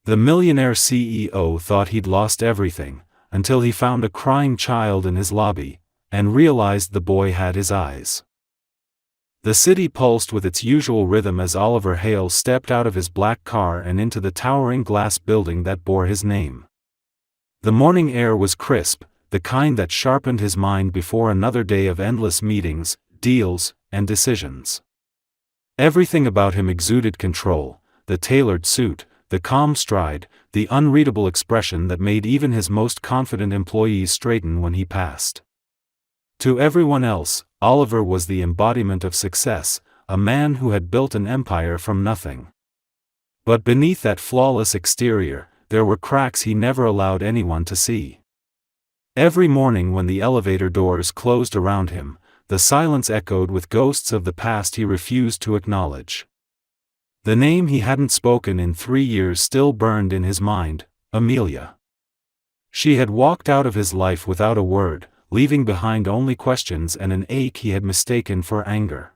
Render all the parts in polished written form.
The millionaire CEO thought he'd lost everything, until he found a crying child in his lobby, and realized the boy had his eyes. The city pulsed with its usual rhythm as Oliver Hale stepped out of his black car and into the towering glass building that bore his name. The morning air was crisp, the kind that sharpened his mind before another day of endless meetings, deals, and decisions. Everything about him exuded control: the tailored suit, the calm stride, the unreadable expression that made even his most confident employees straighten when he passed. To everyone else, Oliver was the embodiment of success, a man who had built an empire from nothing. But beneath that flawless exterior, there were cracks he never allowed anyone to see. Every morning when the elevator doors closed around him, the silence echoed with ghosts of the past he refused to acknowledge. The name he hadn't spoken in 3 years still burned in his mind: Amelia. She had walked out of his life without a word, leaving behind only questions and an ache he had mistaken for anger.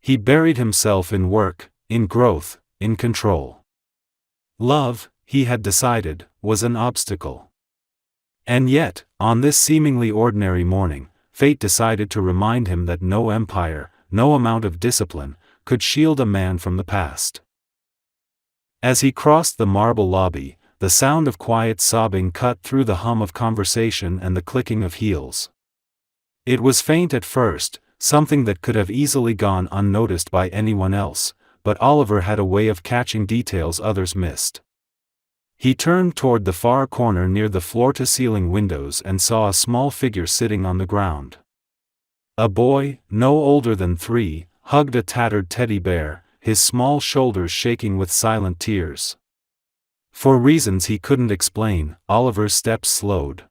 He buried himself in work, in growth, in control. Love, he had decided, was an obstacle. And yet, on this seemingly ordinary morning, fate decided to remind him that no empire, no amount of discipline, could shield a man from the past. As he crossed the marble lobby, the sound of quiet sobbing cut through the hum of conversation and the clicking of heels. It was faint at first, something that could have easily gone unnoticed by anyone else, but Oliver had a way of catching details others missed. He turned toward the far corner near the floor-to-ceiling windows and saw a small figure sitting on the ground. A boy, no older than 3, hugged a tattered teddy bear, his small shoulders shaking with silent tears. For reasons he couldn't explain, Oliver's steps slowed.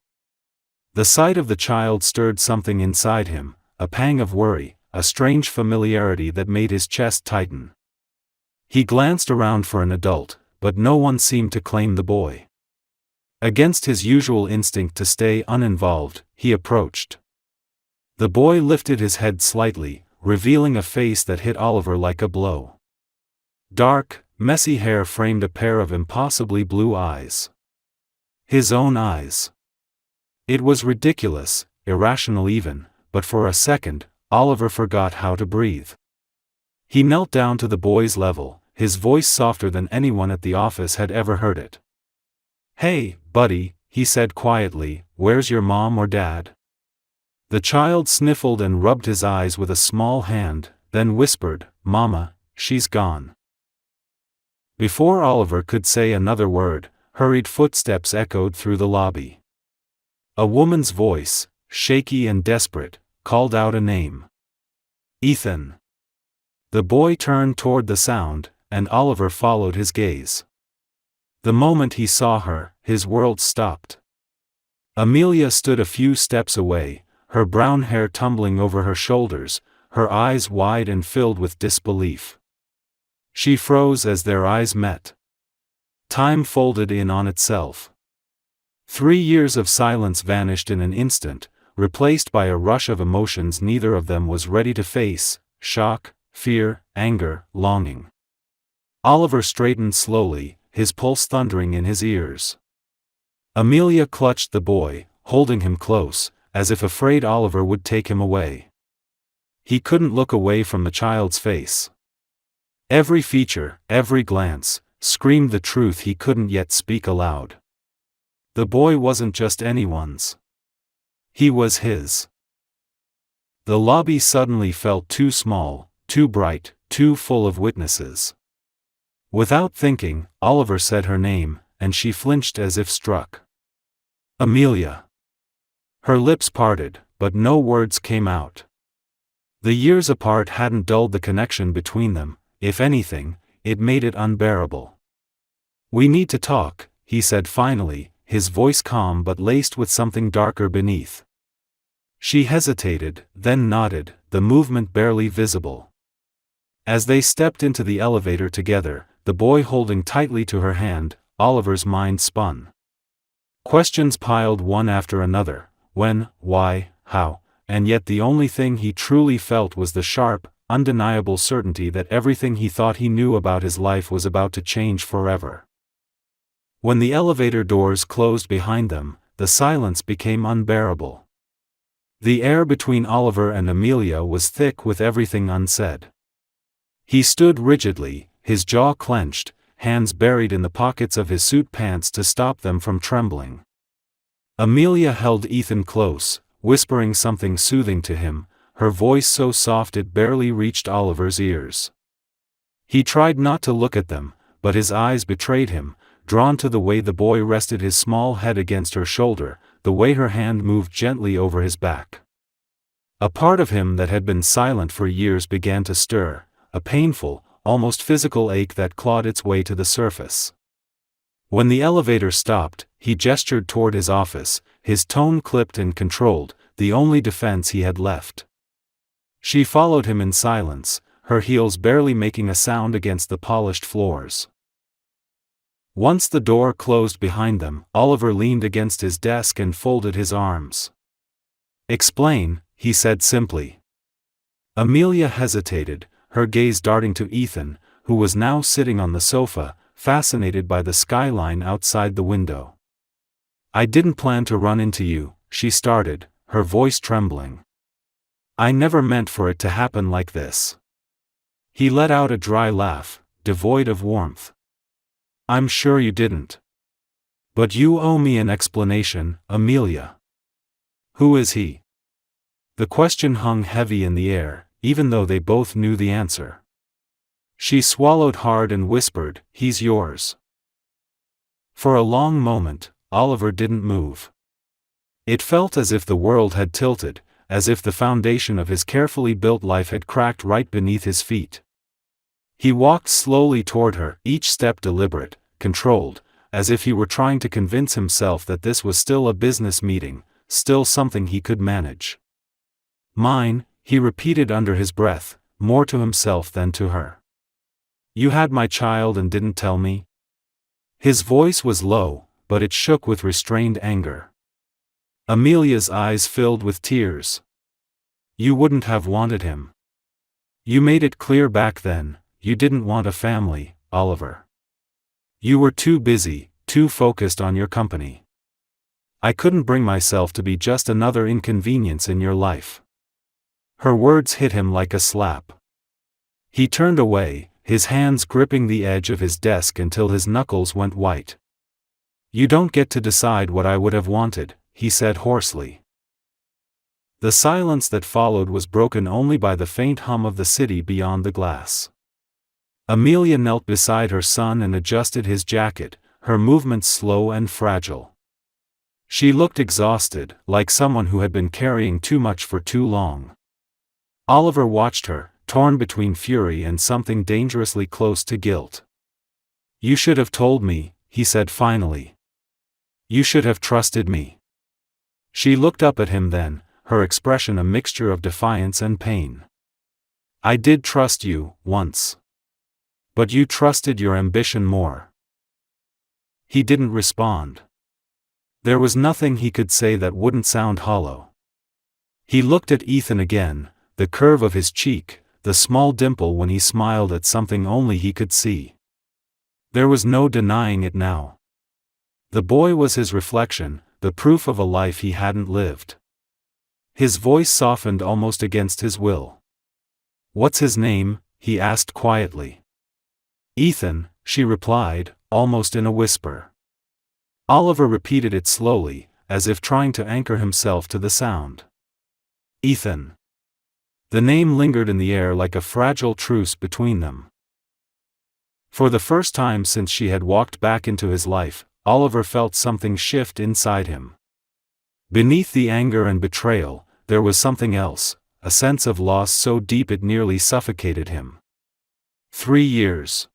The sight of the child stirred something inside him, a pang of worry, a strange familiarity that made his chest tighten. He glanced around for an adult, but no one seemed to claim the boy. Against his usual instinct to stay uninvolved, he approached. The boy lifted his head slightly, revealing a face that hit Oliver like a blow. Dark, messy hair framed a pair of impossibly blue eyes. His own eyes. It was ridiculous, irrational even, but for a second, Oliver forgot how to breathe. He knelt down to the boy's level, his voice softer than anyone at the office had ever heard it. "Hey, buddy," he said quietly, "where's your mom or dad?" The child sniffled and rubbed his eyes with a small hand, then whispered, "Mama, she's gone." Before Oliver could say another word, hurried footsteps echoed through the lobby. A woman's voice, shaky and desperate, called out a name. "Ethan." The boy turned toward the sound, and Oliver followed his gaze. The moment he saw her, his world stopped. Amelia stood a few steps away, her brown hair tumbling over her shoulders, her eyes wide and filled with disbelief. She froze as their eyes met. Time folded in on itself. 3 years of silence vanished in an instant, replaced by a rush of emotions neither of them was ready to face: shock, fear, anger, longing. Oliver straightened slowly, his pulse thundering in his ears. Amelia clutched the boy, holding him close, as if afraid Oliver would take him away. He couldn't look away from the child's face. Every feature, every glance, screamed the truth he couldn't yet speak aloud. The boy wasn't just anyone's. He was his. The lobby suddenly felt too small, too bright, too full of witnesses. Without thinking, Oliver said her name, and she flinched as if struck. "Amelia." Her lips parted, but no words came out. The years apart hadn't dulled the connection between them. If anything, it made it unbearable. "We need to talk," he said finally, his voice calm but laced with something darker beneath. She hesitated, then nodded, the movement barely visible. As they stepped into the elevator together, the boy holding tightly to her hand, Oliver's mind spun. Questions piled one after another: when, why, how, and yet the only thing he truly felt was the sharp, undeniable certainty that everything he thought he knew about his life was about to change forever. When the elevator doors closed behind them, the silence became unbearable. The air between Oliver and Amelia was thick with everything unsaid. He stood rigidly, his jaw clenched, hands buried in the pockets of his suit pants to stop them from trembling. Amelia held Ethan close, whispering something soothing to him, her voice so soft it barely reached Oliver's ears. He tried not to look at them, but his eyes betrayed him, drawn to the way the boy rested his small head against her shoulder, the way her hand moved gently over his back. A part of him that had been silent for years began to stir, a painful, almost physical ache that clawed its way to the surface. When the elevator stopped, he gestured toward his office, his tone clipped and controlled, the only defense he had left. She followed him in silence, her heels barely making a sound against the polished floors. Once the door closed behind them, Oliver leaned against his desk and folded his arms. "Explain," he said simply. Amelia hesitated, her gaze darting to Ethan, who was now sitting on the sofa, fascinated by the skyline outside the window. "I didn't plan to run into you," she started, her voice trembling. "I never meant for it to happen like this." He let out a dry laugh, devoid of warmth. "I'm sure you didn't. But you owe me an explanation, Amelia. Who is he?" The question hung heavy in the air, even though they both knew the answer. She swallowed hard and whispered, "He's yours." For a long moment, Oliver didn't move. It felt as if the world had tilted, as if the foundation of his carefully built life had cracked right beneath his feet. He walked slowly toward her, each step deliberate, controlled, as if he were trying to convince himself that this was still a business meeting, still something he could manage. "Mine," he repeated under his breath, more to himself than to her. "You had my child and didn't tell me?" His voice was low, but it shook with restrained anger. Amelia's eyes filled with tears. "You wouldn't have wanted him. You made it clear back then, you didn't want a family, Oliver. You were too busy, too focused on your company. I couldn't bring myself to be just another inconvenience in your life." Her words hit him like a slap. He turned away, his hands gripping the edge of his desk until his knuckles went white. "You don't get to decide what I would have wanted," he said hoarsely. The silence that followed was broken only by the faint hum of the city beyond the glass. Amelia knelt beside her son and adjusted his jacket, her movements slow and fragile. She looked exhausted, like someone who had been carrying too much for too long. Oliver watched her, torn between fury and something dangerously close to guilt. "You should have told me," he said finally. "You should have trusted me." She looked up at him then, her expression a mixture of defiance and pain. "I did trust you, once. But you trusted your ambition more." He didn't respond. There was nothing he could say that wouldn't sound hollow. He looked at Ethan again, the curve of his cheek, the small dimple when he smiled at something only he could see. There was no denying it now. The boy was his reflection, the proof of a life he hadn't lived. His voice softened almost against his will. "What's his name?" he asked quietly. "Ethan," she replied, almost in a whisper. Oliver repeated it slowly, as if trying to anchor himself to the sound. "Ethan." The name lingered in the air like a fragile truce between them. For the first time since she had walked back into his life, Oliver felt something shift inside him. Beneath the anger and betrayal, there was something else, a sense of loss so deep it nearly suffocated him. 3 years.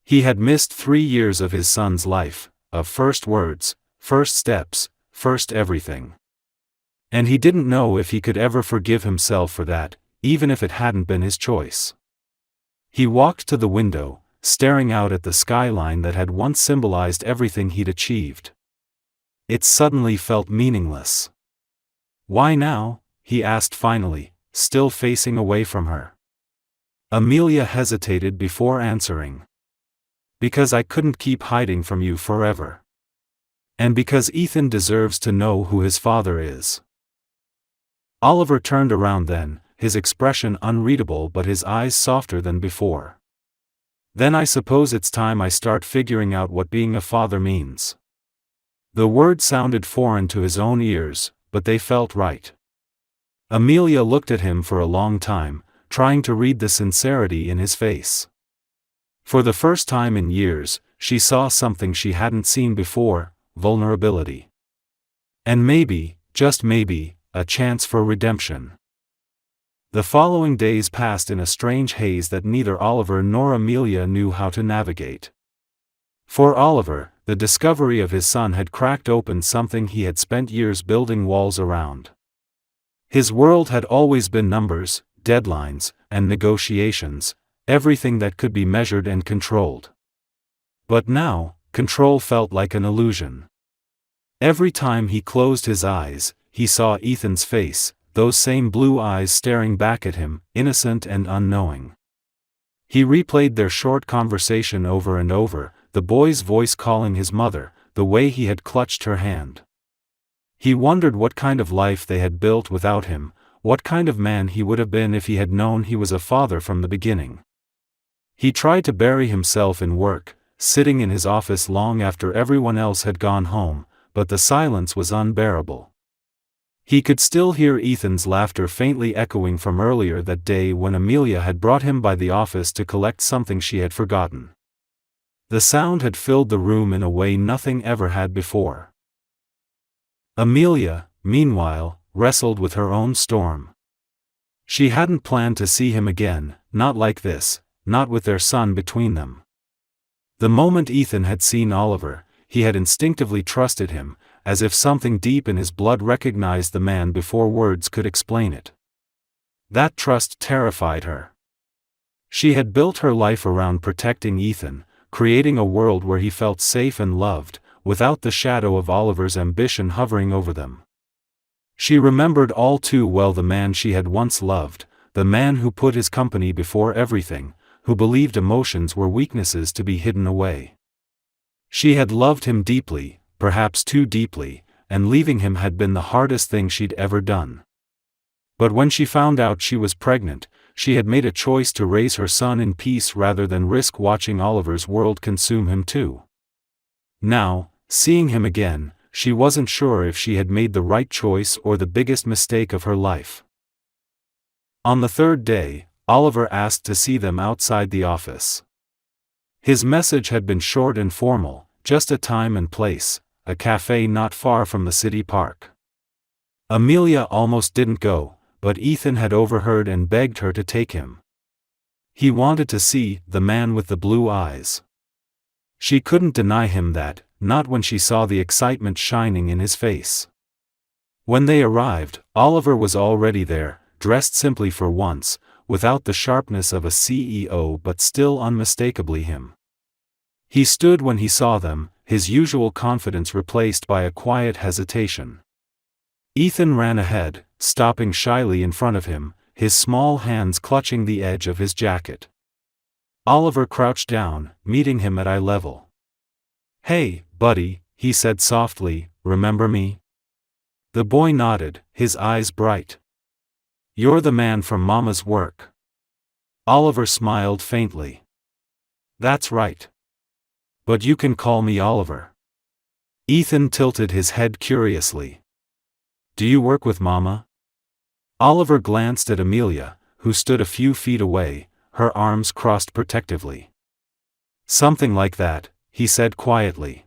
He had missed 3 years of his son's life, of first words, first steps, first everything. And he didn't know if he could ever forgive himself for that, even if it hadn't been his choice. He walked to the window, staring out at the skyline that had once symbolized everything he'd achieved. It suddenly felt meaningless. "Why now?" he asked finally, still facing away from her. Amelia hesitated before answering. Because I couldn't keep hiding from you forever. And because Ethan deserves to know who his father is." Oliver turned around then, his expression unreadable but his eyes softer than before. "Then I suppose it's time I start figuring out what being a father means." The word sounded foreign to his own ears, but they felt right. Amelia looked at him for a long time, trying to read the sincerity in his face. For the first time in years, she saw something she hadn't seen before: vulnerability. And maybe, just maybe, a chance for redemption. The following days passed in a strange haze that neither Oliver nor Amelia knew how to navigate. For Oliver, the discovery of his son had cracked open something he had spent years building walls around. His world had always been numbers, deadlines, and negotiations, everything that could be measured and controlled. But now, control felt like an illusion. Every time he closed his eyes, he saw Ethan's face, those same blue eyes staring back at him, innocent and unknowing. He replayed their short conversation over and over, the boy's voice calling his mother, the way he had clutched her hand. He wondered what kind of life they had built without him, what kind of man he would have been if he had known he was a father from the beginning. He tried to bury himself in work, sitting in his office long after everyone else had gone home, but the silence was unbearable. He could still hear Ethan's laughter faintly echoing from earlier that day when Amelia had brought him by the office to collect something she had forgotten. The sound had filled the room in a way nothing ever had before. Amelia, meanwhile, wrestled with her own storm. She hadn't planned to see him again, not like this, not with their son between them. The moment Ethan had seen Oliver, he had instinctively trusted him, as if something deep in his blood recognized the man before words could explain it. That trust terrified her. She had built her life around protecting Ethan, creating a world where he felt safe and loved, without the shadow of Oliver's ambition hovering over them. She remembered all too well the man she had once loved, the man who put his company before everything, who believed emotions were weaknesses to be hidden away. She had loved him deeply, perhaps too deeply, and leaving him had been the hardest thing she'd ever done. But when she found out she was pregnant, she had made a choice to raise her son in peace rather than risk watching Oliver's world consume him too. Now, seeing him again, she wasn't sure if she had made the right choice or the biggest mistake of her life. On the third day, Oliver asked to see them outside the office. His message had been short and formal, just a time and place, a cafe not far from the city park. Amelia almost didn't go, but Ethan had overheard and begged her to take him. He wanted to see the man with the blue eyes. She couldn't deny him that, not when she saw the excitement shining in his face. When they arrived, Oliver was already there, dressed simply for once, without the sharpness of a CEO but still unmistakably him. He stood when he saw them, his usual confidence replaced by a quiet hesitation. Ethan ran ahead, stopping shyly in front of him, his small hands clutching the edge of his jacket. Oliver crouched down, meeting him at eye level. "Hey, buddy," he said softly, "remember me?" The boy nodded, his eyes bright. "You're the man from Mama's work." Oliver smiled faintly. "That's right. But you can call me Oliver." Ethan tilted his head curiously. "Do you work with Mama?" Oliver glanced at Amelia, who stood a few feet away, her arms crossed protectively. "Something like that," he said quietly.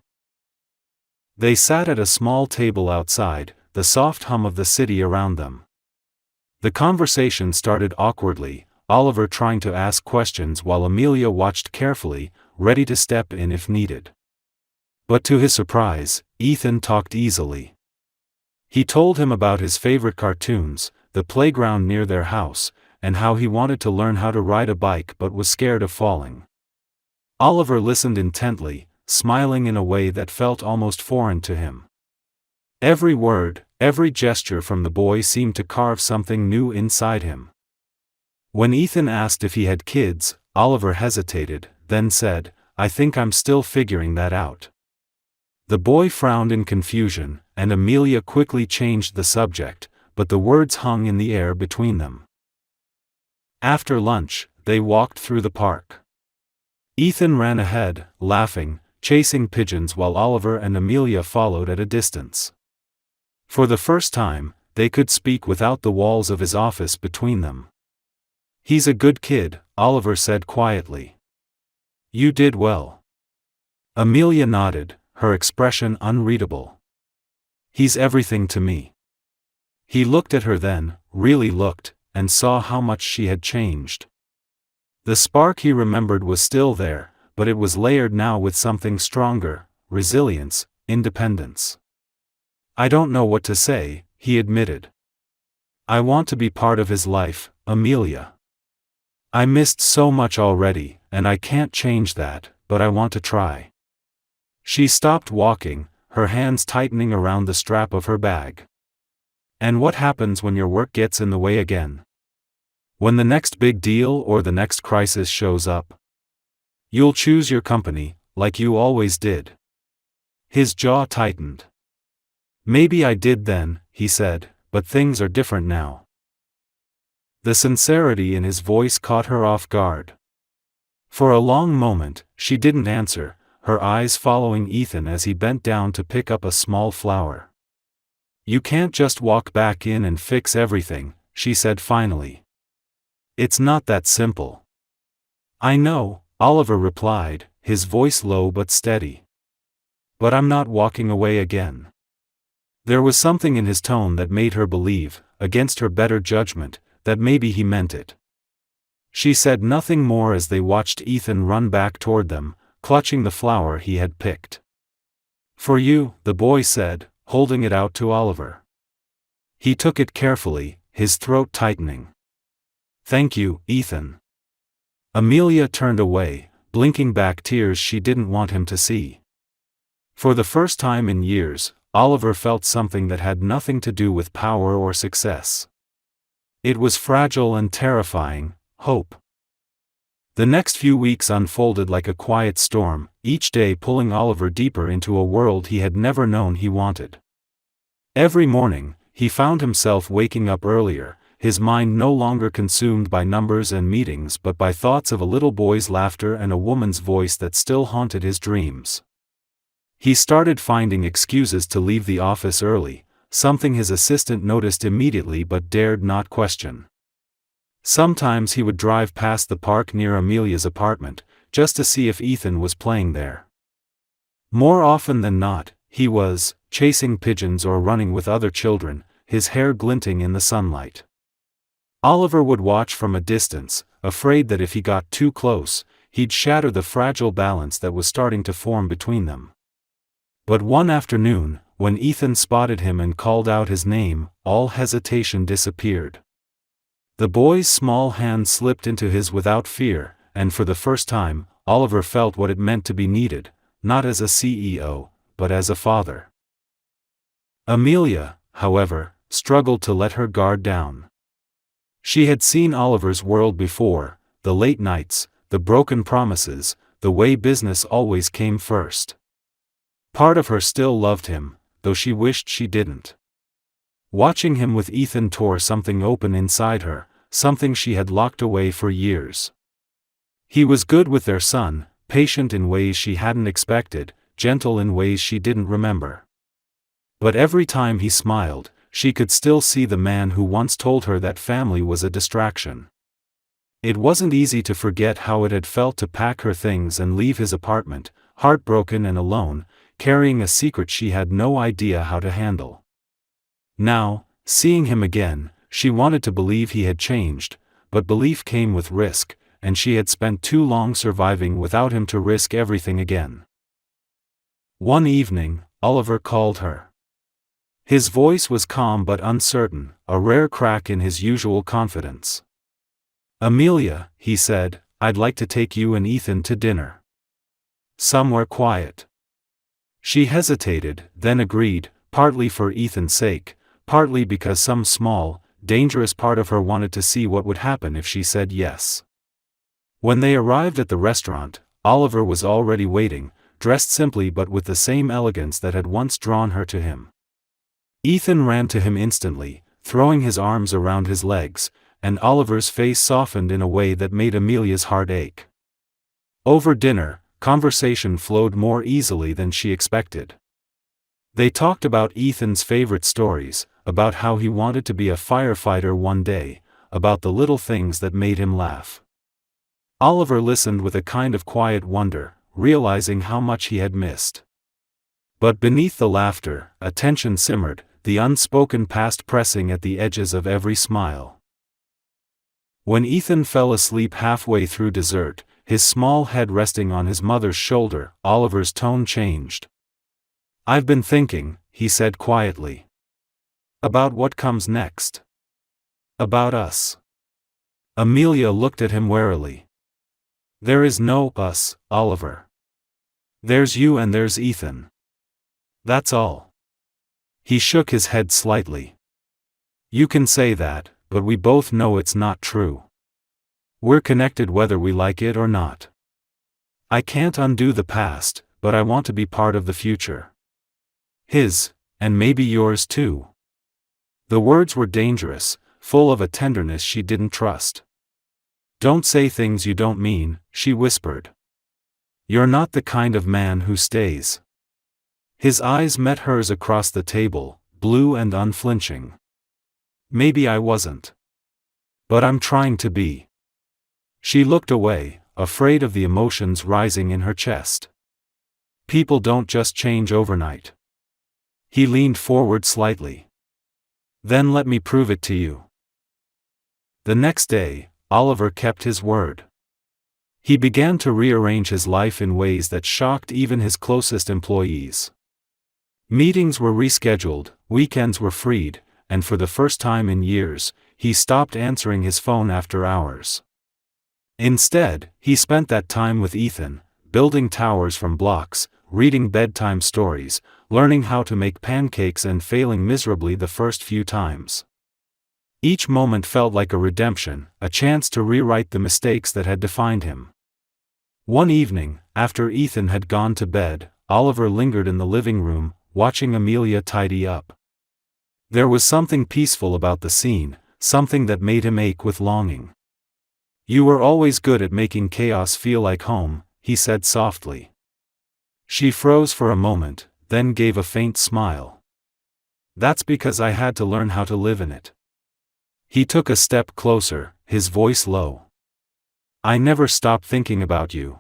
They sat at a small table outside, the soft hum of the city around them. The conversation started awkwardly, Oliver trying to ask questions while Amelia watched carefully, ready to step in if needed. But to his surprise, Ethan talked easily. He told him about his favorite cartoons, the playground near their house, and how he wanted to learn how to ride a bike but was scared of falling. Oliver listened intently, smiling in a way that felt almost foreign to him. Every word, every gesture from the boy seemed to carve something new inside him. When Ethan asked if he had kids, Oliver hesitated, then said, I think I'm still figuring that out." The boy frowned in confusion, and Amelia quickly changed the subject, but the words hung in the air between them. After lunch, they walked through the park. Ethan ran ahead, laughing, chasing pigeons while Oliver and Amelia followed at a distance. For the first time, they could speak without the walls of his office between them. "He's a good kid," Oliver said quietly. "You did well." Amelia nodded, her expression unreadable. "He's everything to me." He looked at her then, really looked, and saw how much she had changed. The spark he remembered was still there, but it was layered now with something stronger: resilience, independence. "I don't know what to say," he admitted. "I want to be part of his life, Amelia. I missed so much already, and I can't change that, but I want to try." She stopped walking, her hands tightening around the strap of her bag. "And what happens when your work gets in the way again? When the next big deal or the next crisis shows up? You'll choose your company, like you always did." His jaw tightened. "Maybe I did then," he said, "but things are different now." The sincerity in his voice caught her off guard. For a long moment, she didn't answer, her eyes following Ethan as he bent down to pick up a small flower. "You can't just walk back in and fix everything," she said finally. "It's not that simple." "I know," Oliver replied, his voice low but steady. "But I'm not walking away again." There was something in his tone that made her believe, against her better judgment, that maybe he meant it. She said nothing more as they watched Ethan run back toward them, clutching the flower he had picked. "For you," the boy said, holding it out to Oliver. He took it carefully, his throat tightening. "Thank you, Ethan." Amelia turned away, blinking back tears she didn't want him to see. For the first time in years, Oliver felt something that had nothing to do with power or success. It was fragile and terrifying: hope. The next few weeks unfolded like a quiet storm, each day pulling Oliver deeper into a world he had never known he wanted. Every morning, he found himself waking up earlier, his mind no longer consumed by numbers and meetings but by thoughts of a little boy's laughter and a woman's voice that still haunted his dreams. He started finding excuses to leave the office early, something his assistant noticed immediately but dared not question. Sometimes he would drive past the park near Amelia's apartment, just to see if Ethan was playing there. More often than not, he was chasing pigeons or running with other children, his hair glinting in the sunlight. Oliver would watch from a distance, afraid that if he got too close, he'd shatter the fragile balance that was starting to form between them. But one afternoon, when Ethan spotted him and called out his name, all hesitation disappeared. The boy's small hand slipped into his without fear, and for the first time, Oliver felt what it meant to be needed, not as a CEO, but as a father. Amelia, however, struggled to let her guard down. She had seen Oliver's world before: the late nights, the broken promises, the way business always came first. Part of her still loved him, though she wished she didn't. Watching him with Ethan tore something open inside her, something she had locked away for years. He was good with their son, patient in ways she hadn't expected, gentle in ways she didn't remember. But every time he smiled, she could still see the man who once told her that family was a distraction. It wasn't easy to forget how it had felt to pack her things and leave his apartment, heartbroken and alone, carrying a secret she had no idea how to handle. Now, seeing him again, she wanted to believe he had changed, but belief came with risk, and she had spent too long surviving without him to risk everything again. One evening, Oliver called her. His voice was calm but uncertain, a rare crack in his usual confidence. "Amelia," he said, "I'd like to take you and Ethan to dinner. Somewhere quiet." She hesitated, then agreed, partly for Ethan's sake, partly because some small, dangerous part of her wanted to see what would happen if she said yes. When they arrived at the restaurant, Oliver was already waiting, dressed simply but with the same elegance that had once drawn her to him. Ethan ran to him instantly, throwing his arms around his legs, and Oliver's face softened in a way that made Amelia's heart ache. Over dinner, conversation flowed more easily than she expected. They talked about Ethan's favorite stories, about how he wanted to be a firefighter one day, about the little things that made him laugh. Oliver listened with a kind of quiet wonder, realizing how much he had missed. But beneath the laughter, a tension simmered, the unspoken past pressing at the edges of every smile. When Ethan fell asleep halfway through dessert, his small head resting on his mother's shoulder, Oliver's tone changed. "I've been thinking," he said quietly. "About what comes next. About us." Amelia looked at him warily. "There is no us, Oliver. There's you and there's Ethan. That's all." He shook his head slightly. "You can say that, but we both know it's not true. We're connected whether we like it or not. I can't undo the past, but I want to be part of the future. His, and maybe yours too." The words were dangerous, full of a tenderness she didn't trust. "Don't say things you don't mean," she whispered. "You're not the kind of man who stays." His eyes met hers across the table, blue and unflinching. "Maybe I wasn't. But I'm trying to be." She looked away, afraid of the emotions rising in her chest. "People don't just change overnight." He leaned forward slightly. "Then let me prove it to you." The next day, Oliver kept his word. He began to rearrange his life in ways that shocked even his closest employees. Meetings were rescheduled, weekends were freed, and for the first time in years, he stopped answering his phone after hours. Instead, he spent that time with Ethan, building towers from blocks, reading bedtime stories, learning how to make pancakes and failing miserably the first few times. Each moment felt like a redemption, a chance to rewrite the mistakes that had defined him. One evening, after Ethan had gone to bed, Oliver lingered in the living room, watching Amelia tidy up. There was something peaceful about the scene, something that made him ache with longing. "You were always good at making chaos feel like home," he said softly. She froze for a moment, then gave a faint smile. "That's because I had to learn how to live in it." He took a step closer, his voice low. "I never stopped thinking about you."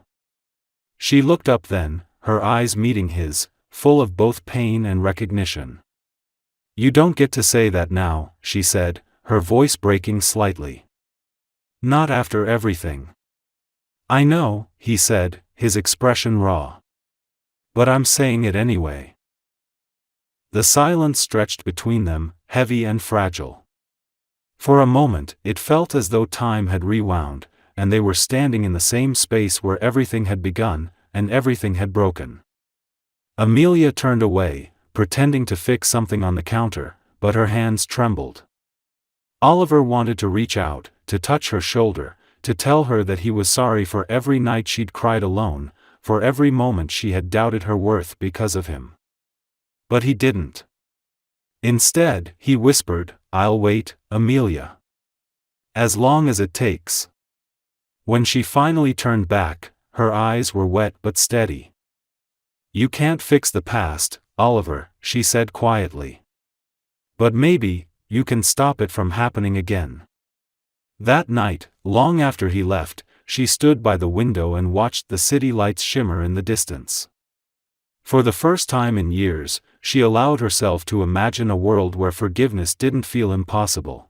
She looked up then, her eyes meeting his, full of both pain and recognition. "You don't get to say that now," she said, her voice breaking slightly. "Not after everything." "I know," he said, his expression raw. "But I'm saying it anyway." The silence stretched between them, heavy and fragile. For a moment, it felt as though time had rewound, and they were standing in the same space where everything had begun, and everything had broken. Amelia turned away, pretending to fix something on the counter, but her hands trembled. Oliver wanted to reach out, to touch her shoulder, to tell her that he was sorry for every night she'd cried alone, for every moment she had doubted her worth because of him. But he didn't. Instead, he whispered, "I'll wait, Amelia. As long as it takes." When she finally turned back, her eyes were wet but steady. "You can't fix the past, Oliver," she said quietly. "But maybe, you can stop it from happening again." That night, long after he left, she stood by the window and watched the city lights shimmer in the distance. For the first time in years, she allowed herself to imagine a world where forgiveness didn't feel impossible.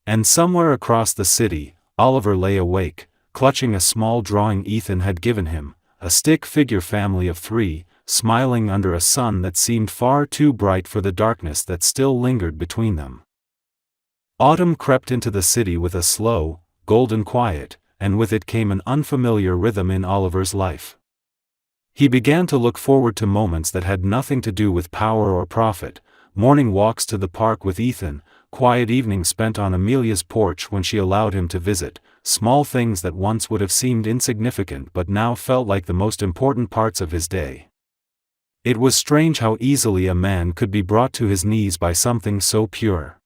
And somewhere across the city, Oliver lay awake, clutching a small drawing Ethan had given him, a stick figure family of 3, smiling under a sun that seemed far too bright for the darkness that still lingered between them. Autumn crept into the city with a slow, golden quiet, and with it came an unfamiliar rhythm in Oliver's life. He began to look forward to moments that had nothing to do with power or profit, morning walks to the park with Ethan, quiet evenings spent on Amelia's porch when she allowed him to visit, small things that once would have seemed insignificant but now felt like the most important parts of his day. It was strange how easily a man could be brought to his knees by something so pure.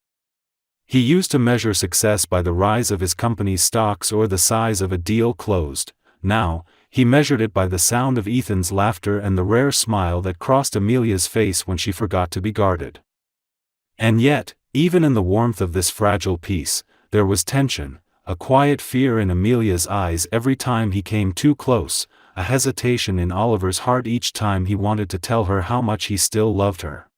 He used to measure success by the rise of his company's stocks or the size of a deal closed. Now, he measured it by the sound of Ethan's laughter and the rare smile that crossed Amelia's face when she forgot to be guarded. And yet, even in the warmth of this fragile peace, there was tension, a quiet fear in Amelia's eyes every time he came too close, a hesitation in Oliver's heart each time he wanted to tell her how much he still loved her.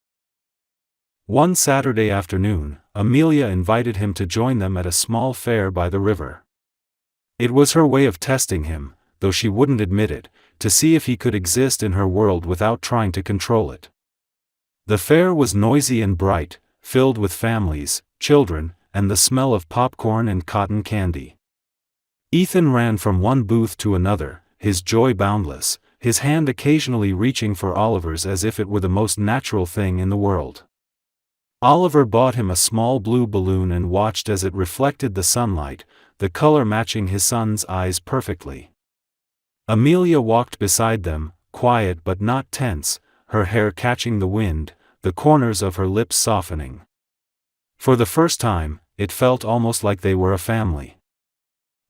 One Saturday afternoon, Amelia invited him to join them at a small fair by the river. It was her way of testing him, though she wouldn't admit it, to see if he could exist in her world without trying to control it. The fair was noisy and bright, filled with families, children, and the smell of popcorn and cotton candy. Ethan ran from one booth to another, his joy boundless, his hand occasionally reaching for Oliver's as if it were the most natural thing in the world. Oliver bought him a small blue balloon and watched as it reflected the sunlight, the color matching his son's eyes perfectly. Amelia walked beside them, quiet but not tense, her hair catching the wind, the corners of her lips softening. For the first time, it felt almost like they were a family.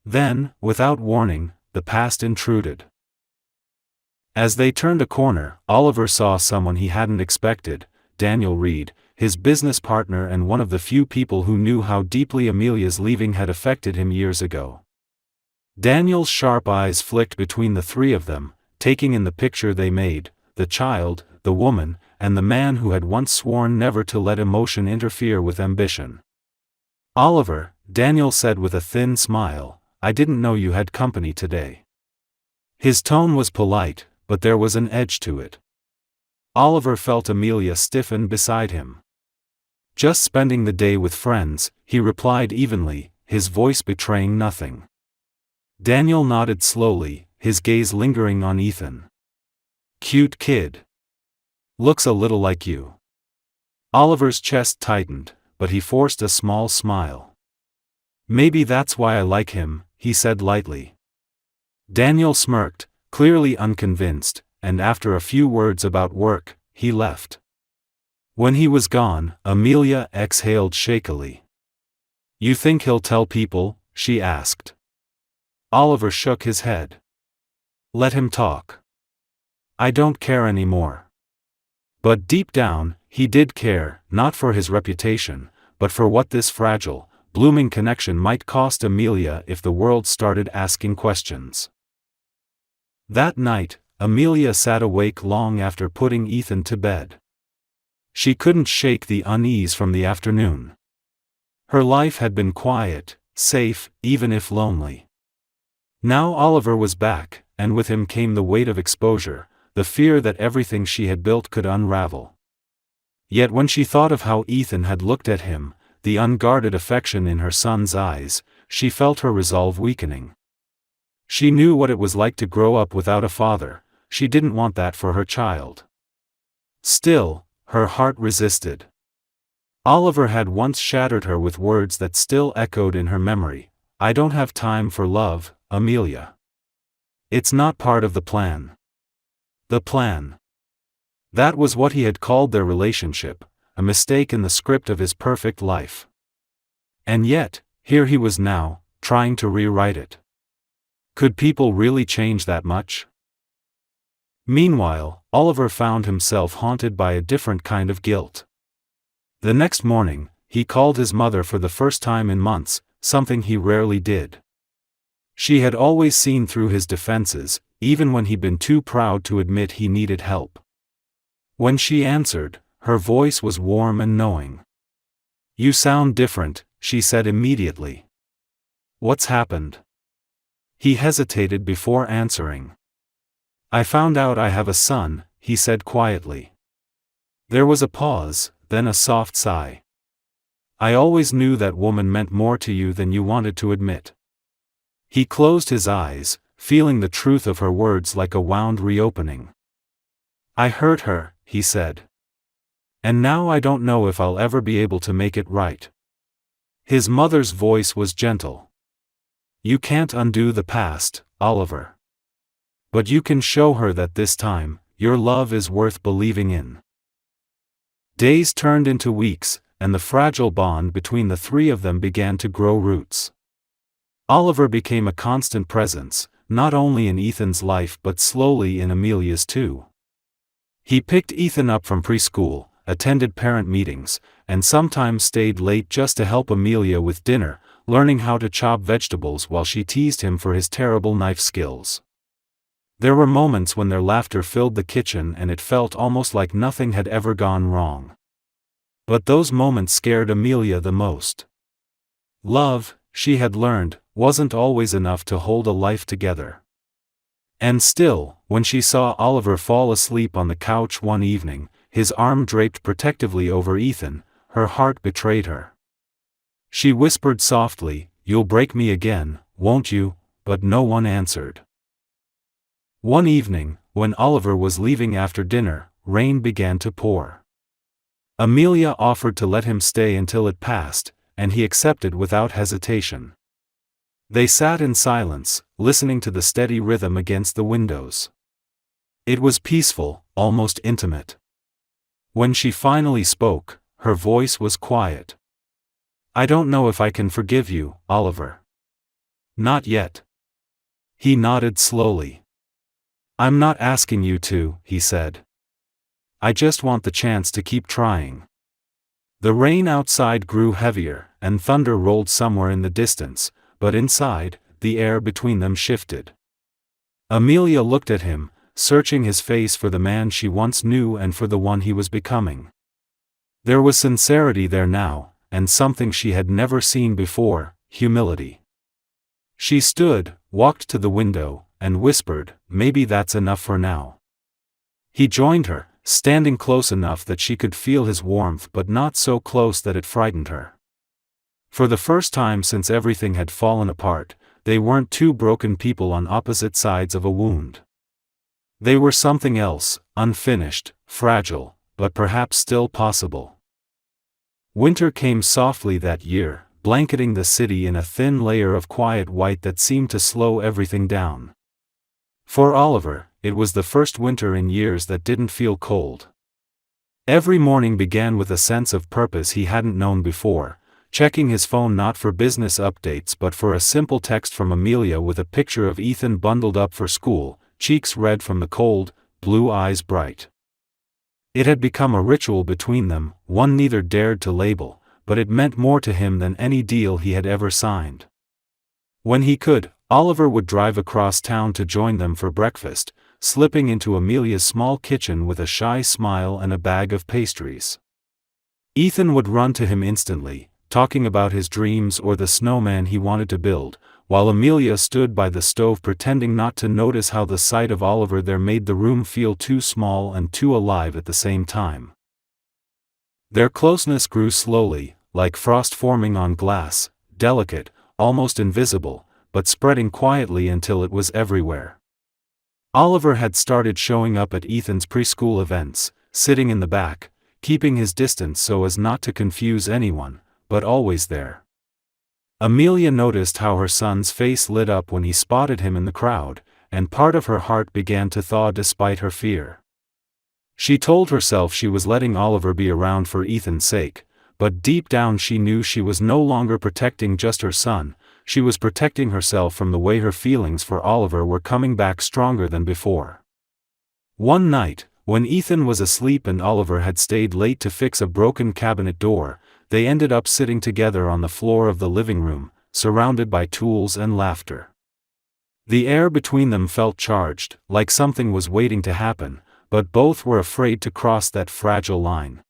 Then, without warning, the past intruded. As they turned a corner, Oliver saw someone he hadn't expected, Daniel Reed, his business partner and one of the few people who knew how deeply Amelia's leaving had affected him years ago. Daniel's sharp eyes flicked between the three of them, taking in the picture they made, the child, the woman, and the man who had once sworn never to let emotion interfere with ambition. "Oliver," Daniel said with a thin smile, "I didn't know you had company today." His tone was polite, but there was an edge to it. Oliver felt Amelia stiffen beside him. "Just spending the day with friends," he replied evenly, his voice betraying nothing. Daniel nodded slowly, his gaze lingering on Ethan. "Cute kid. Looks a little like you." Oliver's chest tightened, but he forced a small smile. "Maybe that's why I like him," he said lightly. Daniel smirked, clearly unconvinced, and after a few words about work, he left. When he was gone, Amelia exhaled shakily. "You think he'll tell people?" she asked. Oliver shook his head. "Let him talk. I don't care anymore." But deep down, he did care, not for his reputation, but for what this fragile, blooming connection might cost Amelia if the world started asking questions. That night, Amelia sat awake long after putting Ethan to bed. She couldn't shake the unease from the afternoon. Her life had been quiet, safe, even if lonely. Now Oliver was back, and with him came the weight of exposure, the fear that everything she had built could unravel. Yet when she thought of how Ethan had looked at him, the unguarded affection in her son's eyes, she felt her resolve weakening. She knew what it was like to grow up without a father. She didn't want that for her child. Still, her heart resisted. Oliver had once shattered her with words that still echoed in her memory. "I don't have time for love, Amelia. It's not part of the plan." The plan. That was what he had called their relationship, a mistake in the script of his perfect life. And yet, here he was now, trying to rewrite it. Could people really change that much? Meanwhile, Oliver found himself haunted by a different kind of guilt. The next morning, he called his mother for the first time in months, something he rarely did. She had always seen through his defenses, even when he'd been too proud to admit he needed help. When she answered, her voice was warm and knowing. "You sound different," she said immediately. "What's happened?" He hesitated before answering. "I found out I have a son," he said quietly. There was a pause, then a soft sigh. "I always knew that woman meant more to you than you wanted to admit." He closed his eyes, feeling the truth of her words like a wound reopening. "I hurt her," he said. "And now I don't know if I'll ever be able to make it right." His mother's voice was gentle. You can't undo the past, Oliver. But you can show her that this time, your love is worth believing in. Days turned into weeks, and the fragile bond between the three of them began to grow roots. Oliver became a constant presence, not only in Ethan's life but slowly in Amelia's too. He picked Ethan up from preschool, attended parent meetings, and sometimes stayed late just to help Amelia with dinner, learning how to chop vegetables while she teased him for his terrible knife skills. There were moments when their laughter filled the kitchen and it felt almost like nothing had ever gone wrong. But those moments scared Amelia the most. Love, she had learned, wasn't always enough to hold a life together. And still, when she saw Oliver fall asleep on the couch one evening, his arm draped protectively over Ethan, her heart betrayed her. She whispered softly, "You'll break me again, won't you?" But no one answered. One evening, when Oliver was leaving after dinner, rain began to pour. Amelia offered to let him stay until it passed, and he accepted without hesitation. They sat in silence, listening to the steady rhythm against the windows. It was peaceful, almost intimate. When she finally spoke, her voice was quiet. "I don't know if I can forgive you, Oliver." "Not yet." He nodded slowly. "I'm not asking you to," he said. "I just want the chance to keep trying." The rain outside grew heavier, and thunder rolled somewhere in the distance, but inside, the air between them shifted. Amelia looked at him, searching his face for the man she once knew and for the one he was becoming. There was sincerity there now, and something she had never seen before, humility. She stood, walked to the window, and whispered, "Maybe that's enough for now." He joined her, standing close enough that she could feel his warmth but not so close that it frightened her. For the first time since everything had fallen apart, they weren't two broken people on opposite sides of a wound. They were something else, unfinished, fragile, but perhaps still possible. Winter came softly that year, blanketing the city in a thin layer of quiet white that seemed to slow everything down. For Oliver, it was the first winter in years that didn't feel cold. Every morning began with a sense of purpose he hadn't known before, checking his phone not for business updates but for a simple text from Amelia with a picture of Ethan bundled up for school, cheeks red from the cold, blue eyes bright. It had become a ritual between them, one neither dared to label, but it meant more to him than any deal he had ever signed. When he could, Oliver would drive across town to join them for breakfast, slipping into Amelia's small kitchen with a shy smile and a bag of pastries. Ethan would run to him instantly, talking about his dreams or the snowman he wanted to build, while Amelia stood by the stove pretending not to notice how the sight of Oliver there made the room feel too small and too alive at the same time. Their closeness grew slowly, like frost forming on glass, delicate, almost invisible, but spreading quietly until it was everywhere. Oliver had started showing up at Ethan's preschool events, sitting in the back, keeping his distance so as not to confuse anyone, but always there. Amelia noticed how her son's face lit up when he spotted him in the crowd, and part of her heart began to thaw despite her fear. She told herself she was letting Oliver be around for Ethan's sake, but deep down she knew she was no longer protecting just her son, she was protecting herself from the way her feelings for Oliver were coming back stronger than before. One night, when Ethan was asleep and Oliver had stayed late to fix a broken cabinet door, they ended up sitting together on the floor of the living room, surrounded by tools and laughter. The air between them felt charged, like something was waiting to happen, but both were afraid to cross that fragile line.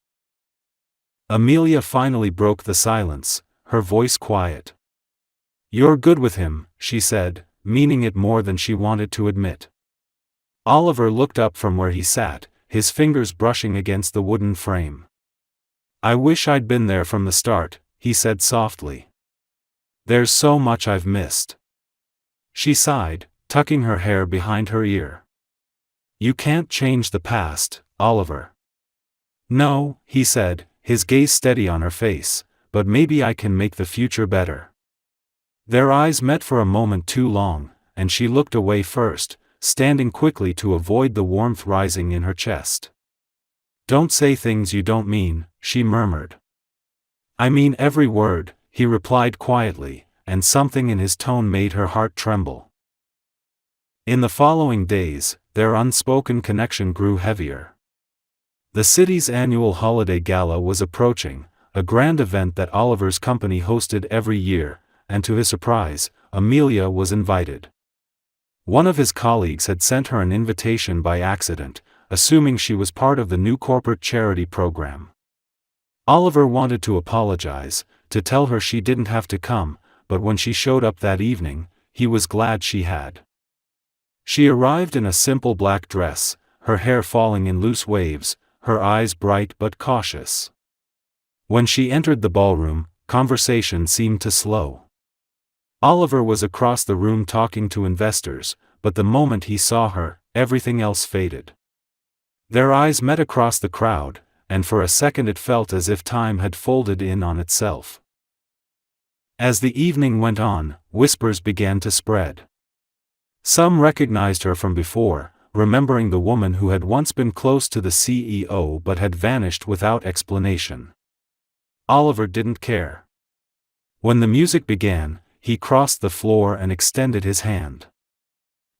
Amelia finally broke the silence, her voice quiet. "You're good with him," she said, meaning it more than she wanted to admit. Oliver looked up from where he sat, his fingers brushing against the wooden frame. "I wish I'd been there from the start," he said softly. "There's so much I've missed." She sighed, tucking her hair behind her ear. "You can't change the past, Oliver." "No," he said, his gaze steady on her face, "but maybe I can make the future better." Their eyes met for a moment too long, and she looked away first, standing quickly to avoid the warmth rising in her chest. "Don't say things you don't mean," she murmured. "I mean every word," he replied quietly, and something in his tone made her heart tremble. In the following days, their unspoken connection grew heavier. The city's annual holiday gala was approaching, a grand event that Oliver's company hosted every year, and to his surprise, Amelia was invited. One of his colleagues had sent her an invitation by accident, assuming she was part of the new corporate charity program. Oliver wanted to apologize, to tell her she didn't have to come, but when she showed up that evening, he was glad she had. She arrived in a simple black dress, her hair falling in loose waves, her eyes bright but cautious. When she entered the ballroom, conversation seemed to slow. Oliver was across the room talking to investors, but the moment he saw her, everything else faded. Their eyes met across the crowd, and for a second it felt as if time had folded in on itself. As the evening went on, whispers began to spread. Some recognized her from before, remembering the woman who had once been close to the CEO but had vanished without explanation. Oliver didn't care. When the music began, he crossed the floor and extended his hand.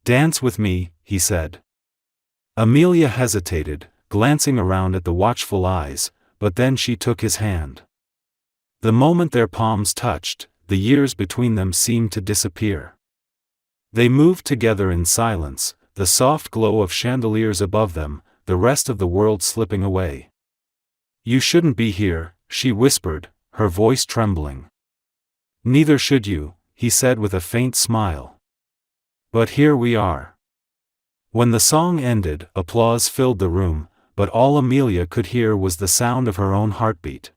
"Dance with me," he said. Amelia hesitated, glancing around at the watchful eyes, but then she took his hand. The moment their palms touched, the years between them seemed to disappear. They moved together in silence, the soft glow of chandeliers above them, the rest of the world slipping away. "You shouldn't be here," she whispered, her voice trembling. "Neither should you," he said with a faint smile. "But here we are." When the song ended, applause filled the room, but all Amelia could hear was the sound of her own heartbeat.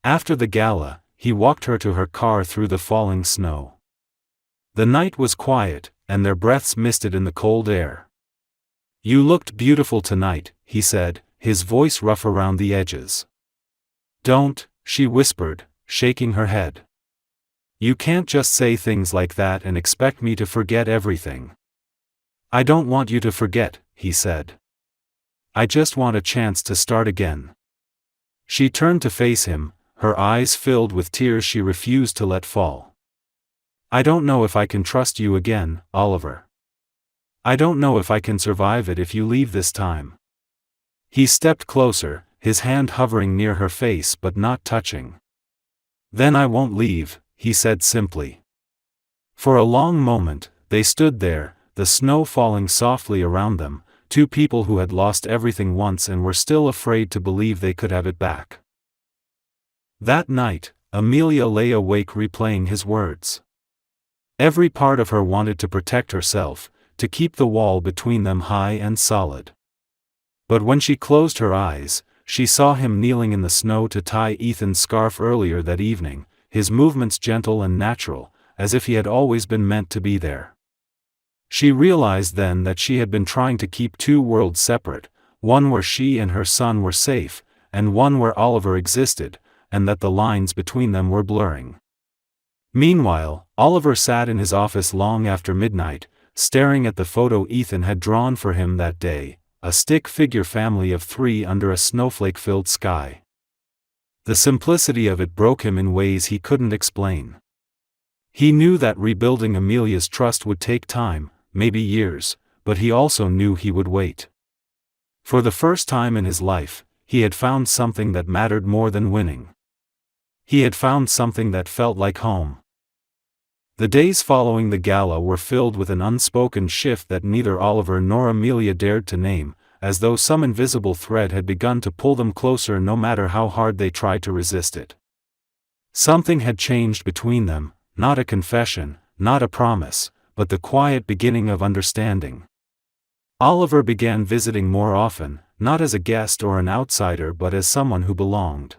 After the gala, he walked her to her car through the falling snow. The night was quiet, and their breaths misted in the cold air. "You looked beautiful tonight," he said, his voice rough around the edges. "Don't," she whispered, shaking her head. "You can't just say things like that and expect me to forget everything." "I don't want you to forget," he said. "I just want a chance to start again." She turned to face him, her eyes filled with tears she refused to let fall. "I don't know if I can trust you again, Oliver. I don't know if I can survive it if you leave this time." He stepped closer, his hand hovering near her face but not touching. "Then I won't leave," he said simply. For a long moment, they stood there, the snow falling softly around them, two people who had lost everything once and were still afraid to believe they could have it back. That night, Amelia lay awake replaying his words. Every part of her wanted to protect herself, to keep the wall between them high and solid. But when she closed her eyes, she saw him kneeling in the snow to tie Ethan's scarf earlier that evening, his movements gentle and natural, as if he had always been meant to be there. She realized then that she had been trying to keep two worlds separate, one where she and her son were safe, and one where Oliver existed, and that the lines between them were blurring. Meanwhile, Oliver sat in his office long after midnight, staring at the photo Ethan had drawn for him that day, a stick figure family of three under a snowflake-filled sky. The simplicity of it broke him in ways he couldn't explain. He knew that rebuilding Amelia's trust would take time, maybe years, but he also knew he would wait. For the first time in his life, he had found something that mattered more than winning. He had found something that felt like home. The days following the gala were filled with an unspoken shift that neither Oliver nor Amelia dared to name, as though some invisible thread had begun to pull them closer no matter how hard they tried to resist it. Something had changed between them, not a confession, not a promise, but the quiet beginning of understanding. Oliver began visiting more often, not as a guest or an outsider but as someone who belonged.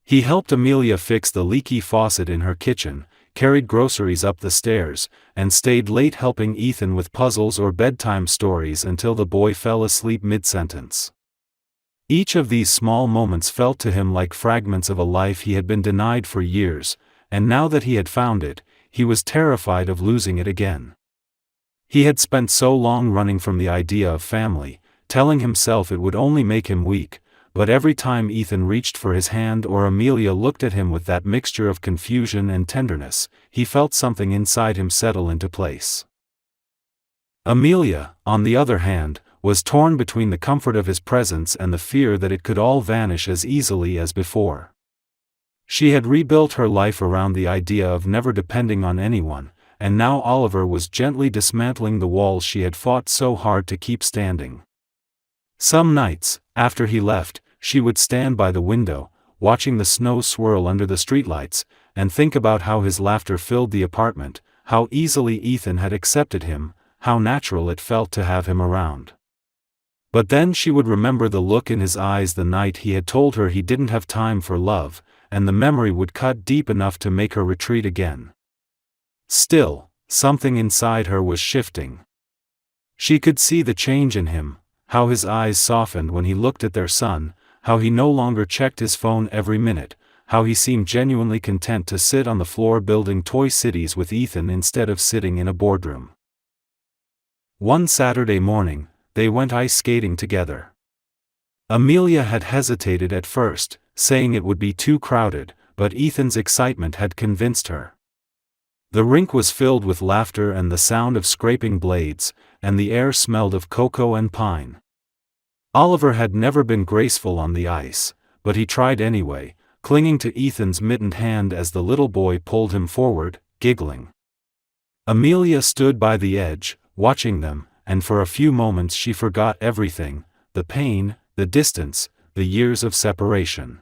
He helped Amelia fix the leaky faucet in her kitchen, carried groceries up the stairs, and stayed late helping Ethan with puzzles or bedtime stories until the boy fell asleep mid-sentence. Each of these small moments felt to him like fragments of a life he had been denied for years, and now that he had found it, he was terrified of losing it again. He had spent so long running from the idea of family, telling himself it would only make him weak, but every time Ethan reached for his hand or Amelia looked at him with that mixture of confusion and tenderness, he felt something inside him settle into place. Amelia, on the other hand, was torn between the comfort of his presence and the fear that it could all vanish as easily as before. She had rebuilt her life around the idea of never depending on anyone, and now Oliver was gently dismantling the walls she had fought so hard to keep standing. Some nights, after he left, she would stand by the window, watching the snow swirl under the streetlights, and think about how his laughter filled the apartment, how easily Ethan had accepted him, how natural it felt to have him around. But then she would remember the look in his eyes the night he had told her he didn't have time for love, and the memory would cut deep enough to make her retreat again. Still, something inside her was shifting. She could see the change in him, how his eyes softened when he looked at their son, how he no longer checked his phone every minute, how he seemed genuinely content to sit on the floor building toy cities with Ethan instead of sitting in a boardroom. One Saturday morning, they went ice skating together. Amelia had hesitated at first, saying it would be too crowded, but Ethan's excitement had convinced her. The rink was filled with laughter and the sound of scraping blades, and the air smelled of cocoa and pine. Oliver had never been graceful on the ice, but he tried anyway, clinging to Ethan's mittened hand as the little boy pulled him forward, giggling. Amelia stood by the edge, watching them, and for a few moments she forgot everything, the pain, the distance, the years of separation.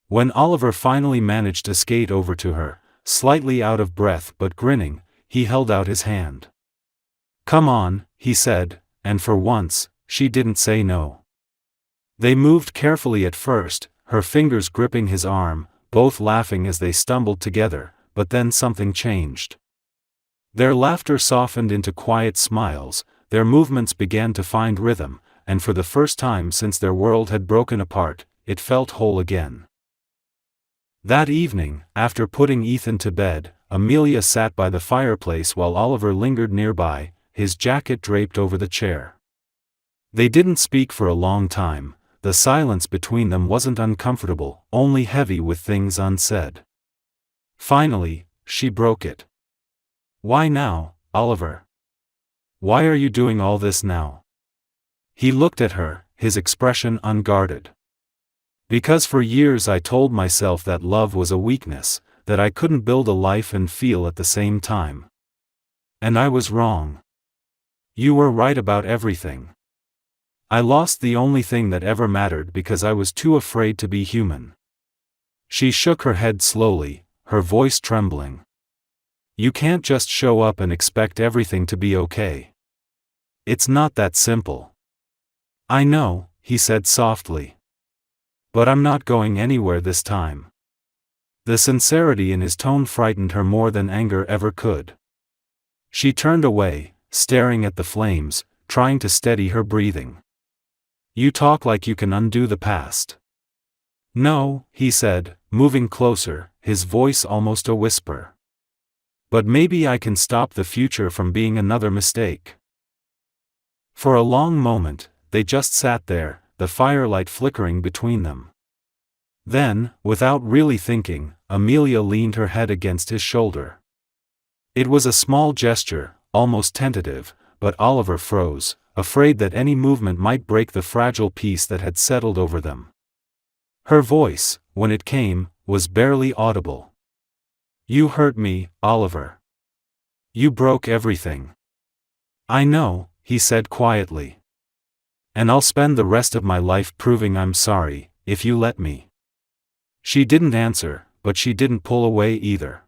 When Oliver finally managed to skate over to her, slightly out of breath but grinning, he held out his hand. "Come on," he said, and for once, she didn't say no. They moved carefully at first, her fingers gripping his arm, both laughing as they stumbled together, but then something changed. Their laughter softened into quiet smiles, their movements began to find rhythm, and for the first time since their world had broken apart, it felt whole again. That evening, after putting Ethan to bed, Amelia sat by the fireplace while Oliver lingered nearby, his jacket draped over the chair. They didn't speak for a long time. The silence between them wasn't uncomfortable, only heavy with things unsaid. Finally, she broke it. "Why now, Oliver? Why are you doing all this now?" He looked at her, his expression unguarded. "Because for years I told myself that love was a weakness, that I couldn't build a life and feel at the same time. And I was wrong. You were right about everything. I lost the only thing that ever mattered because I was too afraid to be human." She shook her head slowly, her voice trembling. "You can't just show up and expect everything to be okay. It's not that simple." "I know," he said softly. "But I'm not going anywhere this time." The sincerity in his tone frightened her more than anger ever could. She turned away, staring at the flames, trying to steady her breathing. "You talk like you can undo the past." "No," he said, moving closer, his voice almost a whisper. "But maybe I can stop the future from being another mistake." For a long moment, they just sat there, the firelight flickering between them. Then, without really thinking, Amelia leaned her head against his shoulder. It was a small gesture, almost tentative, but Oliver froze, afraid that any movement might break the fragile peace that had settled over them. Her voice, when it came, was barely audible. "You hurt me, Oliver. You broke everything." "I know," he said quietly. "And I'll spend the rest of my life proving I'm sorry, if you let me." She didn't answer, but she didn't pull away either.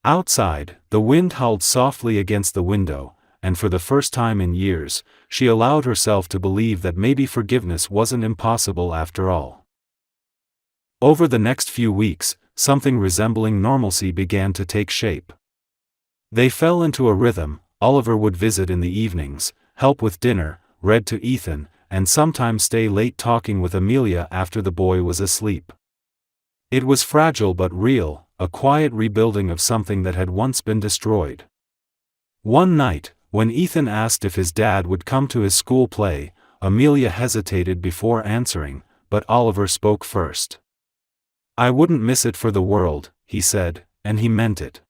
Outside, the wind howled softly against the window, and for the first time in years, she allowed herself to believe that maybe forgiveness wasn't impossible after all. Over the next few weeks, something resembling normalcy began to take shape. They fell into a rhythm. Oliver would visit in the evenings, help with dinner, read to Ethan, and sometimes stay late talking with Amelia after the boy was asleep. It was fragile but real, a quiet rebuilding of something that had once been destroyed. One night, when Ethan asked if his dad would come to his school play, Amelia hesitated before answering, but Oliver spoke first. "I wouldn't miss it for the world," he said, and he meant it.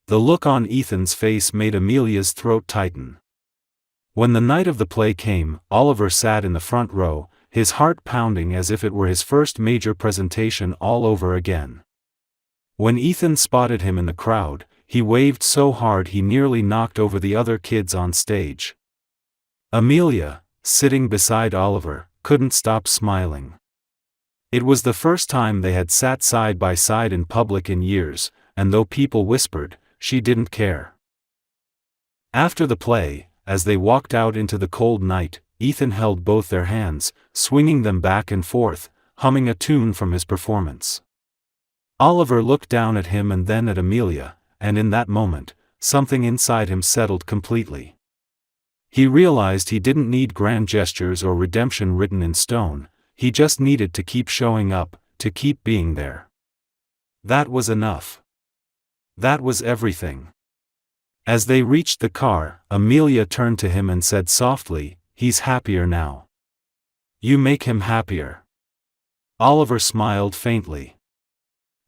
The look on Ethan's face made Amelia's throat tighten. When the night of the play came, Oliver sat in the front row, his heart pounding as if it were his first major presentation all over again. When Ethan spotted him in the crowd, he waved so hard he nearly knocked over the other kids on stage. Amelia, sitting beside Oliver, couldn't stop smiling. It was the first time they had sat side by side in public in years, and though people whispered, she didn't care. After the play, as they walked out into the cold night, Ethan held both their hands, swinging them back and forth, humming a tune from his performance. Oliver looked down at him and then at Amelia, and in that moment, something inside him settled completely. He realized he didn't need grand gestures or redemption written in stone, he just needed to keep showing up, to keep being there. That was enough. That was everything. As they reached the car, Amelia turned to him and said softly, "He's happier now. You make him happier." Oliver smiled faintly.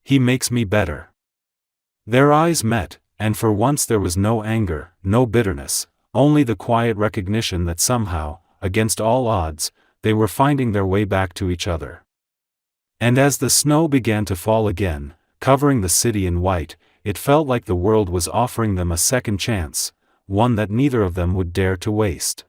"He makes me better." Their eyes met, and for once there was no anger, no bitterness, only the quiet recognition that somehow, against all odds, they were finding their way back to each other. And as the snow began to fall again, covering the city in white, it felt like the world was offering them a second chance, one that neither of them would dare to waste.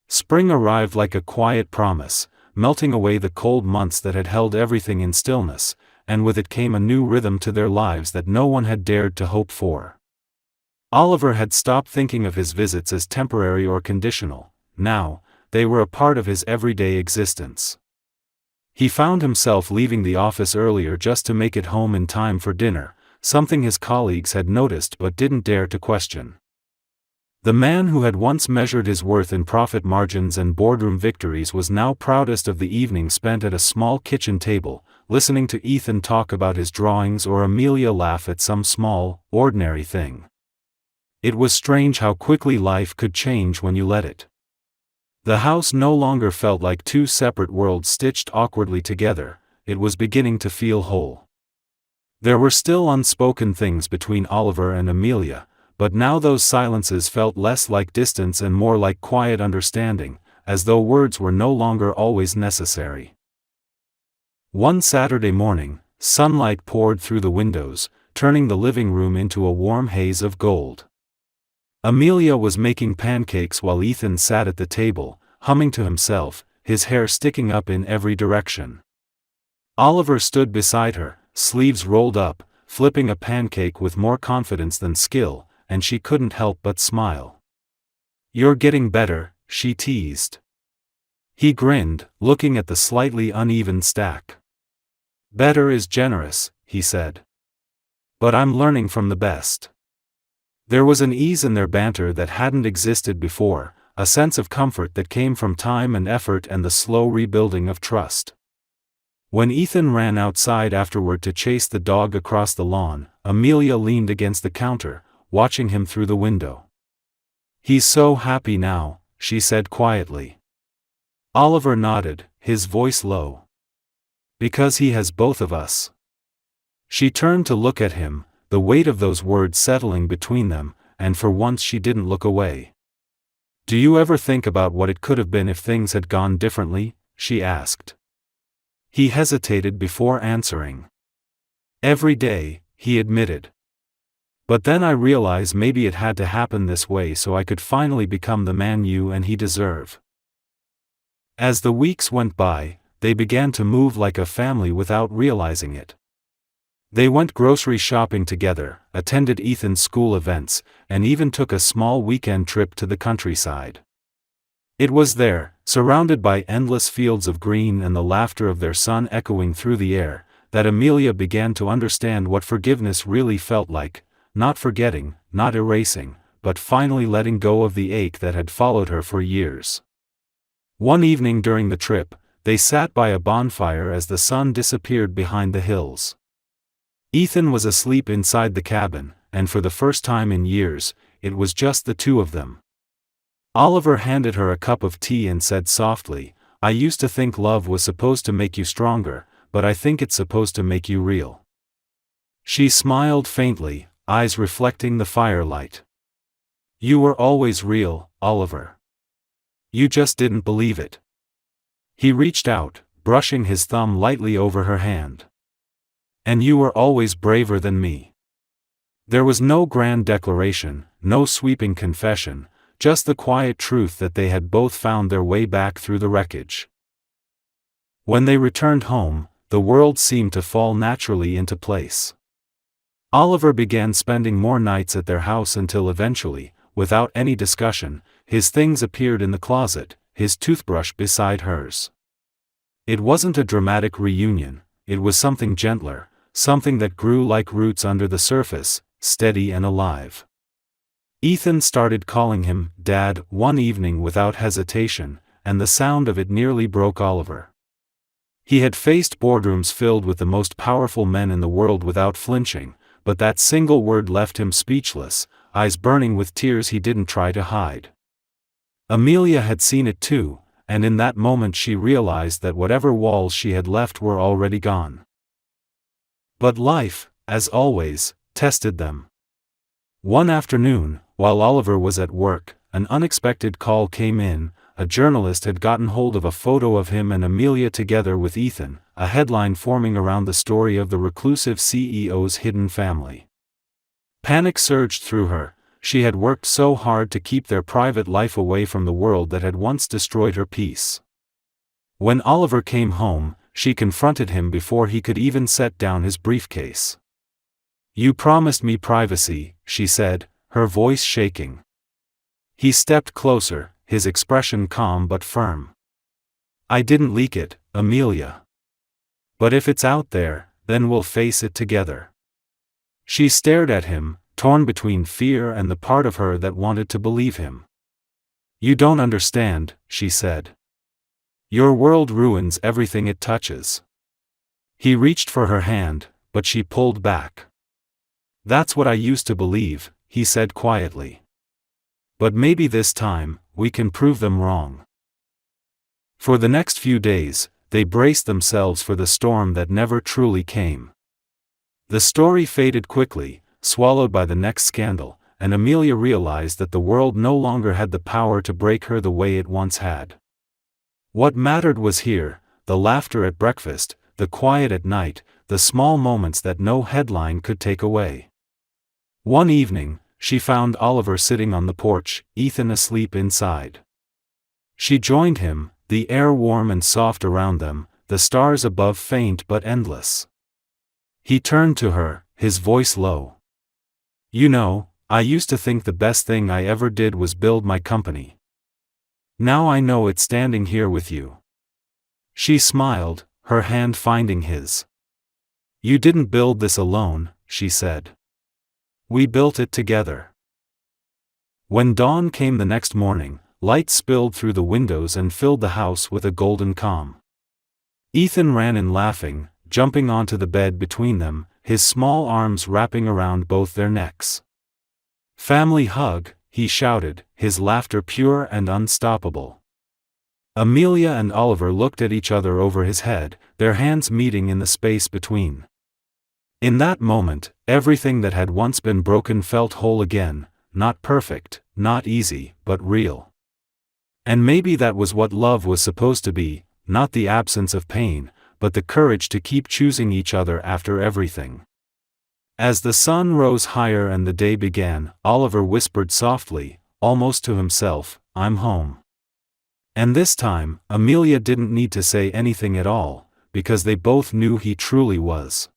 Spring arrived like a quiet promise, melting away the cold months that had held everything in stillness, and with it came a new rhythm to their lives that no one had dared to hope for. Oliver had stopped thinking of his visits as temporary or conditional. Now, they were a part of his everyday existence. He found himself leaving the office earlier just to make it home in time for dinner, something his colleagues had noticed but didn't dare to question. The man who had once measured his worth in profit margins and boardroom victories was now proudest of the evening spent at a small kitchen table, listening to Ethan talk about his drawings or Amelia laugh at some small, ordinary thing. It was strange how quickly life could change when you let it. The house no longer felt like two separate worlds stitched awkwardly together, it was beginning to feel whole. There were still unspoken things between Oliver and Amelia, but now those silences felt less like distance and more like quiet understanding, as though words were no longer always necessary. One Saturday morning, sunlight poured through the windows, turning the living room into a warm haze of gold. Amelia was making pancakes while Ethan sat at the table, humming to himself, his hair sticking up in every direction. Oliver stood beside her, sleeves rolled up, flipping a pancake with more confidence than skill, and she couldn't help but smile. "You're getting better," she teased. He grinned, looking at the slightly uneven stack. "Better is generous," he said. "But I'm learning from the best." There was an ease in their banter that hadn't existed before, a sense of comfort that came from time and effort and the slow rebuilding of trust. When Ethan ran outside afterward to chase the dog across the lawn, Amelia leaned against the counter, watching him through the window. "He's so happy now," she said quietly. Oliver nodded, his voice low. "Because he has both of us." She turned to look at him, the weight of those words settling between them, and for once she didn't look away. "Do you ever think about what it could have been if things had gone differently?" she asked. He hesitated before answering. "Every day," he admitted. "But then I realize maybe it had to happen this way so I could finally become the man you and he deserve." As the weeks went by, they began to move like a family without realizing it. They went grocery shopping together, attended Ethan's school events, and even took a small weekend trip to the countryside. It was there, surrounded by endless fields of green and the laughter of their son echoing through the air, that Amelia began to understand what forgiveness really felt like, not forgetting, not erasing, but finally letting go of the ache that had followed her for years. One evening during the trip, they sat by a bonfire as the sun disappeared behind the hills. Ethan was asleep inside the cabin, and for the first time in years, it was just the two of them. Oliver handed her a cup of tea and said softly, "I used to think love was supposed to make you stronger, but I think it's supposed to make you real." She smiled faintly, eyes reflecting the firelight. "You were always real, Oliver. You just didn't believe it." He reached out, brushing his thumb lightly over her hand. "And you were always braver than me." There was no grand declaration, no sweeping confession, just the quiet truth that they had both found their way back through the wreckage. When they returned home, the world seemed to fall naturally into place. Oliver began spending more nights at their house until eventually, without any discussion, his things appeared in the closet, his toothbrush beside hers. It wasn't a dramatic reunion, it was something gentler, something that grew like roots under the surface, steady and alive. Ethan started calling him Dad one evening without hesitation, and the sound of it nearly broke Oliver. He had faced boardrooms filled with the most powerful men in the world without flinching, but that single word left him speechless, eyes burning with tears he didn't try to hide. Amelia had seen it too, and in that moment she realized that whatever walls she had left were already gone. But life, as always, tested them. One afternoon, while Oliver was at work, an unexpected call came in. A journalist had gotten hold of a photo of him and Amelia together with Ethan, a headline forming around the story of the reclusive CEO's hidden family. Panic surged through her. She had worked so hard to keep their private life away from the world that had once destroyed her peace. When Oliver came home, she confronted him before he could even set down his briefcase. "You promised me privacy," she said, her voice shaking. He stepped closer, his expression calm but firm. "I didn't leak it, Amelia. But if it's out there, then we'll face it together." She stared at him, torn between fear and the part of her that wanted to believe him. "You don't understand," she said. "Your world ruins everything it touches." He reached for her hand, but she pulled back. "That's what I used to believe," he said quietly. "But maybe this time, we can prove them wrong." For the next few days, they braced themselves for the storm that never truly came. The story faded quickly, swallowed by the next scandal, and Amelia realized that the world no longer had the power to break her the way it once had. What mattered was here, the laughter at breakfast, the quiet at night, the small moments that no headline could take away. One evening, she found Oliver sitting on the porch, Ethan asleep inside. She joined him, the air warm and soft around them, the stars above faint but endless. He turned to her, his voice low. "You know, I used to think the best thing I ever did was build my company. Now I know it's standing here with you." She smiled, her hand finding his. "You didn't build this alone," she said. "We built it together." When dawn came the next morning, light spilled through the windows and filled the house with a golden calm. Ethan ran in laughing, jumping onto the bed between them, his small arms wrapping around both their necks. "Family hug," he shouted, his laughter pure and unstoppable. Amelia and Oliver looked at each other over his head, their hands meeting in the space between. In that moment, everything that had once been broken felt whole again, not perfect, not easy, but real. And maybe that was what love was supposed to be, not the absence of pain, but the courage to keep choosing each other after everything. As the sun rose higher and the day began, Oliver whispered softly, almost to himself, "I'm home." And this time, Amelia didn't need to say anything at all, because they both knew he truly was.